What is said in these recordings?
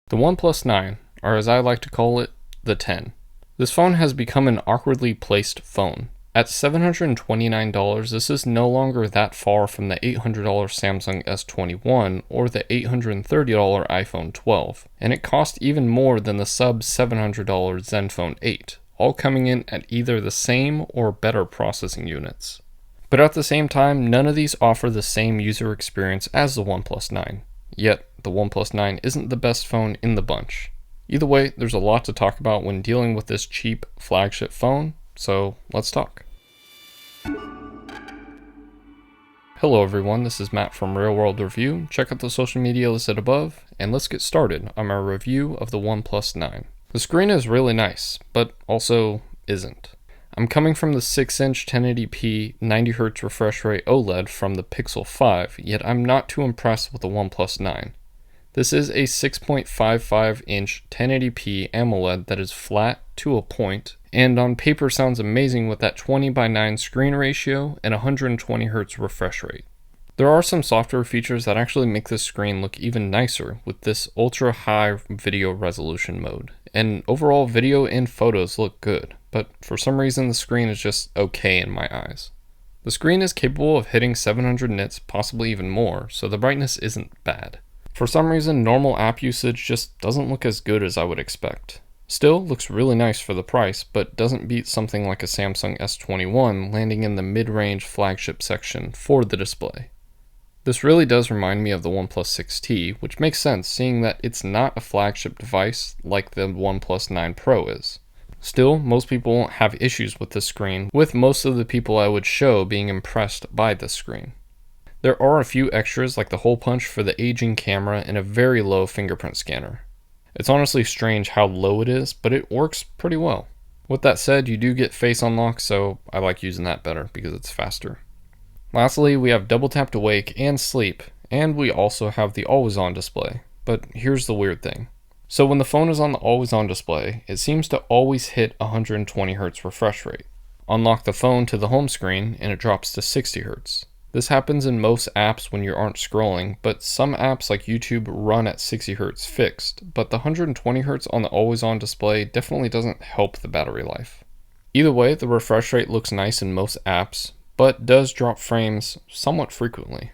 The OnePlus 9, or as I like to call it, the 10. This phone has become an awkwardly placed phone. At $729, this is no longer that far from the $800 Samsung S21 or the $830 iPhone 12, and it cost even more than the sub $700 Zenfone 8, all coming in at either the same or better processing units. But at the same time, none of these offer the same user experience as the OnePlus 9. Yet, the OnePlus 9 isn't the best phone in the bunch. Either way, there's a lot to talk about when dealing with this cheap flagship phone, so let's talk. Hello everyone, this is Matt from Real World Review. Check out the social media listed above, and let's get started on our review of the OnePlus 9. The screen is really nice, but also isn't. I'm coming from the 6-inch 1080p 90Hz refresh rate OLED from the Pixel 5, yet I'm not too impressed with the OnePlus 9. This is a 6.55-inch 1080p AMOLED that is flat to a point, and on paper sounds amazing with that 20:9 screen ratio and 120Hz refresh rate. There are some software features that actually make this screen look even nicer with this ultra-high video resolution mode, and overall video and photos look good, but for some reason the screen is just okay in my eyes. The screen is capable of hitting 700 nits, possibly even more, so the brightness isn't bad. For some reason, normal app usage just doesn't look as good as I would expect. Still, looks really nice for the price, but doesn't beat something like a Samsung S21 landing in the mid-range flagship section for the display. This really does remind me of the OnePlus 6T, which makes sense seeing that it's not a flagship device like the OnePlus 9 Pro is. Still, most people won't have issues with this screen, with most of the people I would show being impressed by this screen. There are a few extras like the hole punch for the aging camera and a very low fingerprint scanner. It's honestly strange how low it is, but it works pretty well. With that said, you do get face unlock, so I like using that better because it's faster. Lastly, we have double tap to wake and sleep, and we also have the always on display. But here's the weird thing. So when the phone is on the always on display, it seems to always hit 120Hz refresh rate. Unlock the phone to the home screen and it drops to 60Hz. This happens in most apps when you aren't scrolling, but some apps like YouTube run at 60Hz fixed, but the 120Hz on the always on display definitely doesn't help the battery life. Either way, the refresh rate looks nice in most apps, but does drop frames somewhat frequently.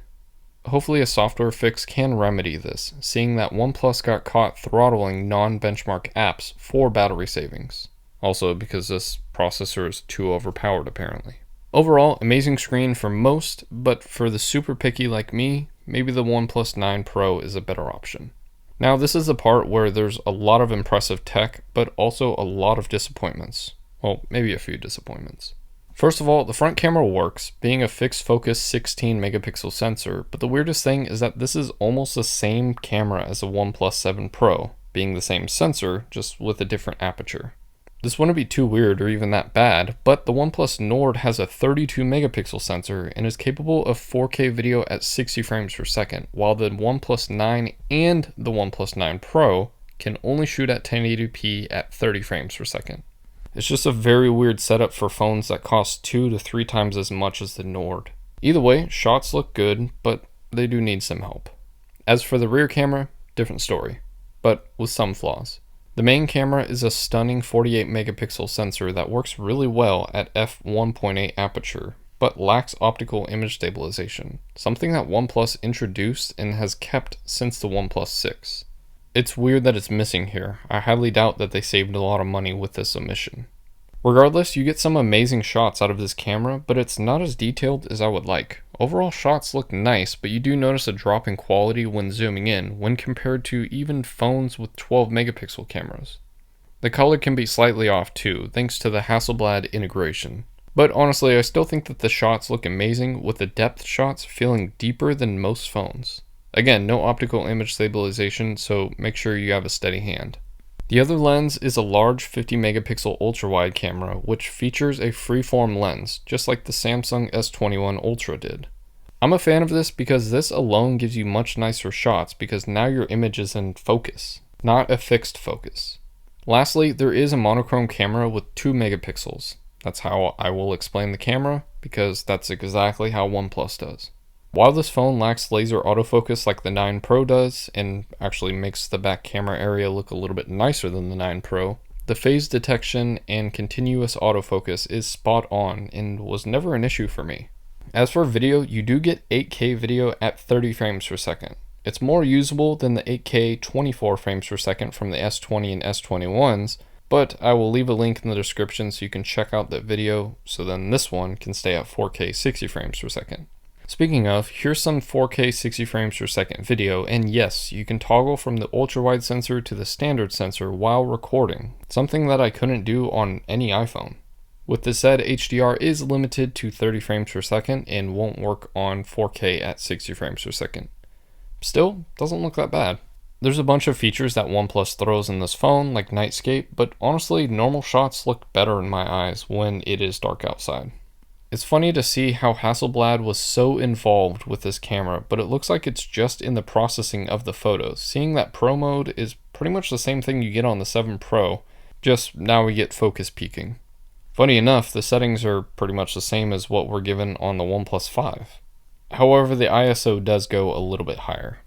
Hopefully a software fix can remedy this, seeing that OnePlus got caught throttling non-benchmark apps for battery savings. Also because this processor is too overpowered apparently. Overall, amazing screen for most, but for the super picky like me, maybe the OnePlus 9 Pro is a better option. Now this is the part where there's a lot of impressive tech, but also a lot of disappointments. Well, maybe a few disappointments. First of all, the front camera works, being a fixed focus 16 megapixel sensor, but the weirdest thing is that this is almost the same camera as the OnePlus 7 Pro, being the same sensor, just with a different aperture. This wouldn't be too weird or even that bad, but the OnePlus Nord has a 32 megapixel sensor and is capable of 4K video at 60 frames per second, while the OnePlus 9 and the OnePlus 9 Pro can only shoot at 1080p at 30 frames per second. It's just a very weird setup for phones that cost 2 to 3 times as much as the Nord. Either way, shots look good, but they do need some help. As for the rear camera, different story, but with some flaws. The main camera is a stunning 48 megapixel sensor that works really well at f1.8 aperture, but lacks optical image stabilization, something that OnePlus introduced and has kept since the OnePlus 6. It's weird that it's missing here. I highly doubt that they saved a lot of money with this omission. Regardless, you get some amazing shots out of this camera, but it's not as detailed as I would like. Overall shots look nice, but you do notice a drop in quality when zooming in when compared to even phones with 12 megapixel cameras. The color can be slightly off too, thanks to the Hasselblad integration. But honestly, I still think that the shots look amazing, with the depth shots feeling deeper than most phones. Again, no optical image stabilization, so make sure you have a steady hand. The other lens is a large 50 megapixel ultra-wide camera, which features a freeform lens, just like the Samsung S21 Ultra did. I'm a fan of this because this alone gives you much nicer shots because now your image is in focus, not a fixed focus. Lastly, there is a monochrome camera with 2 megapixels. That's how I will explain the camera, because that's exactly how OnePlus does. While this phone lacks laser autofocus like the 9 Pro does, and actually makes the back camera area look a little bit nicer than the 9 Pro, the phase detection and continuous autofocus is spot on and was never an issue for me. As for video, you do get 8K video at 30 frames per second. It's more usable than the 8K 24 frames per second from the S20 and S21s, but I will leave a link in the description so you can check out that video, so then this one can stay at 4K 60 frames per second. Speaking of, here's some 4K 60 frames per second video, and yes, you can toggle from the ultra-wide sensor to the standard sensor while recording, something that I couldn't do on any iPhone. With this said, HDR is limited to 30 frames per second and won't work on 4K at 60 frames per second. Still, doesn't look that bad. There's a bunch of features that OnePlus throws in this phone, like nightscape, but honestly, normal shots look better in my eyes when it is dark outside. It's funny to see how Hasselblad was so involved with this camera, but it looks like it's just in the processing of the photos, seeing that Pro mode is pretty much the same thing you get on the 7 Pro, just now we get focus peaking. Funny enough, the settings are pretty much the same as what we're given on the OnePlus 5. However, the ISO does go a little bit higher.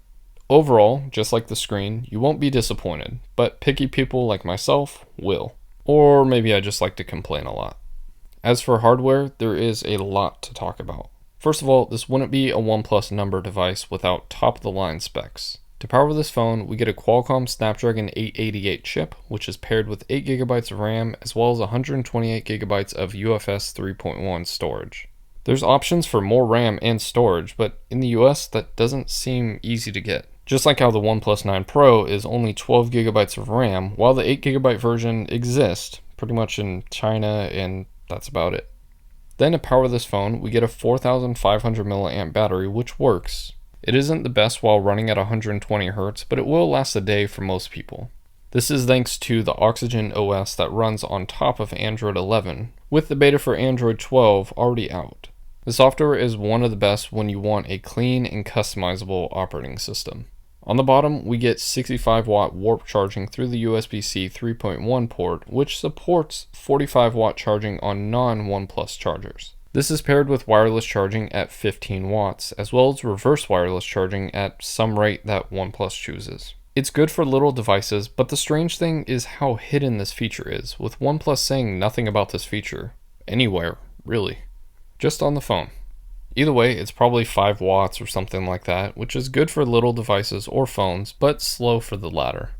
Overall, just like the screen, you won't be disappointed, but picky people like myself will. Or maybe I just like to complain a lot. As for hardware, there is a lot to talk about. First of all, this wouldn't be a OnePlus number device without top-of-the-line specs. To power this phone, we get a Qualcomm Snapdragon 888 chip, which is paired with 8GB of RAM as well as 128GB of UFS 3.1 storage. There's options for more RAM and storage, but in the US that doesn't seem easy to get. Just like how the OnePlus 9 Pro is only 12GB of RAM, while the 8GB version exists, pretty much in China, and that's about it. Then to power this phone, we get a 4500 mAh battery, which works. It isn't the best while running at 120Hz, but it will last a day for most people. This is thanks to the Oxygen OS that runs on top of Android 11, with the beta for Android 12 already out. The software is one of the best when you want a clean and customizable operating system. On the bottom, we get 65W warp charging through the USB-C 3.1 port, which supports 45W charging on non-OnePlus chargers. This is paired with wireless charging at 15 watts, as well as reverse wireless charging at some rate that OnePlus chooses. It's good for little devices, but the strange thing is how hidden this feature is, with OnePlus saying nothing about this feature. Anywhere, really. Just on the phone. Either way, it's probably 5 watts or something like that, which is good for little devices or phones, but slow for the latter.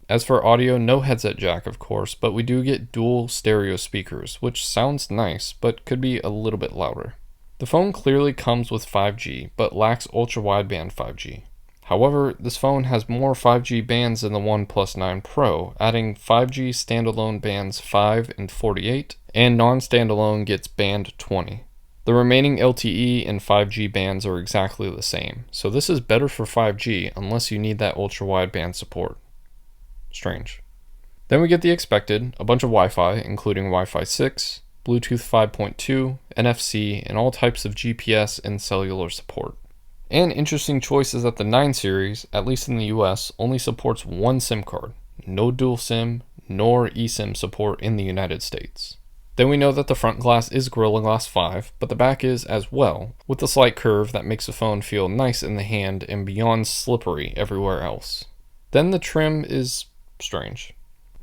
As for audio, no headset jack of course, but we do get dual stereo speakers, which sounds nice, but could be a little bit louder. The phone clearly comes with 5G, but lacks ultra-wideband 5G. However, this phone has more 5G bands than the OnePlus 9 Pro, adding 5G standalone bands 5 and 48, and non-standalone gets band 20. The remaining LTE and 5G bands are exactly the same, so this is better for 5G unless you need that ultra-wideband support. Strange. Then we get the expected, a bunch of Wi-Fi, including Wi-Fi 6, Bluetooth 5.2, NFC, and all types of GPS and cellular support. An interesting choice is that the 9 series, at least in the US, only supports one SIM card, no dual SIM, nor eSIM support in the United States. Then we know that the front glass is Gorilla Glass 5, but the back is as well, with a slight curve that makes the phone feel nice in the hand and beyond slippery everywhere else. Then the trim is strange.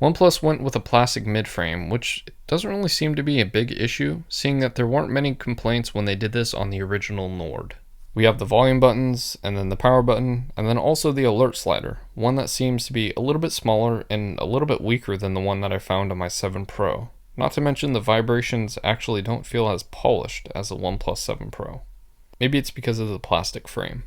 OnePlus went with a plastic mid-frame, which doesn't really seem to be a big issue, seeing that there weren't many complaints when they did this on the original Nord. We have the volume buttons, and then the power button, and then also the alert slider, one that seems to be a little bit smaller and a little bit weaker than the one that I found on my 7 Pro. Not to mention the vibrations actually don't feel as polished as the OnePlus 7 Pro. Maybe it's because of the plastic frame.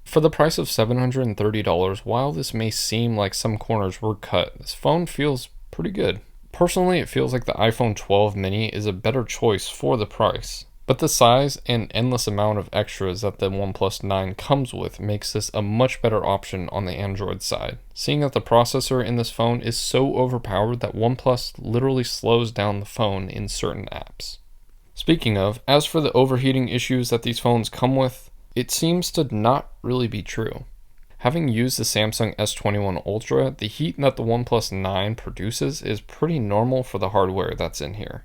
For the price of $730, while this may seem like some corners were cut, this phone feels pretty good. Personally, it feels like the iPhone 12 mini is a better choice for the price. But the size and endless amount of extras that the OnePlus 9 comes with makes this a much better option on the Android side, seeing that the processor in this phone is so overpowered that OnePlus literally slows down the phone in certain apps. Speaking of, as for the overheating issues that these phones come with, it seems to not really be true. Having used the Samsung S21 Ultra, the heat that the OnePlus 9 produces is pretty normal for the hardware that's in here.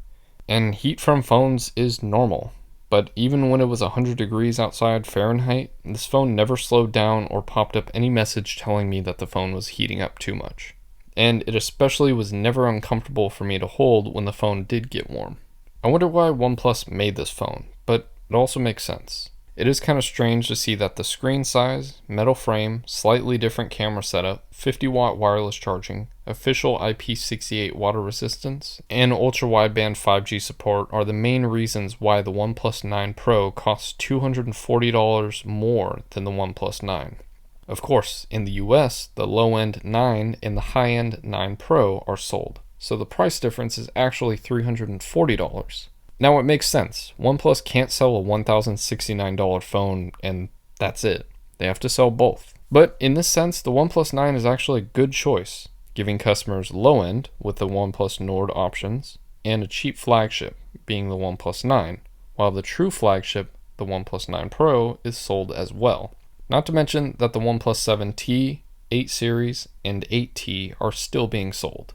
And heat from phones is normal. but even when it was 100 degrees outside Fahrenheit, this phone never slowed down or popped up any message telling me that the phone was heating up too much. And it especially was never uncomfortable for me to hold when the phone did get warm. I wonder why OnePlus made this phone, but it also makes sense. It is kind of strange to see that the screen size, metal frame, slightly different camera setup, 50-watt wireless charging, official IP68 water resistance, and ultra-wideband 5G support are the main reasons why the OnePlus 9 Pro costs $240 more than the OnePlus 9. Of course, in the US, the low-end 9 and the high-end 9 Pro are sold, so the price difference is actually $340. Now it makes sense. OnePlus can't sell a $1,069 phone and that's it. They have to sell both. But in this sense, the OnePlus 9 is actually a good choice, giving customers low end with the OnePlus Nord options and a cheap flagship, being the OnePlus 9, while the true flagship, the OnePlus 9 Pro, is sold as well. Not to mention that the OnePlus 7T, 8 series, and 8T are still being sold.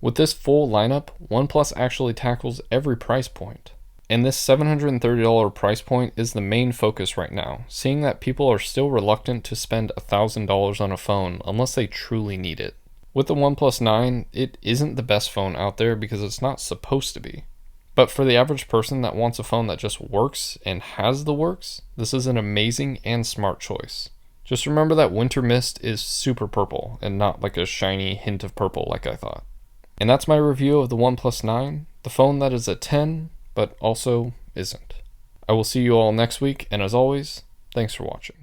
With this full lineup, OnePlus actually tackles every price point. And this $730 price point is the main focus right now, seeing that people are still reluctant to spend $1,000 on a phone unless they truly need it. With the OnePlus 9, it isn't the best phone out there because it's not supposed to be. But for the average person that wants a phone that just works and has the works, this is an amazing and smart choice. Just remember that winter mist is super purple and not like a shiny hint of purple like I thought. And that's my review of the OnePlus 9, the phone that is a 10, but also isn't. I will see you all next week, and as always, thanks for watching.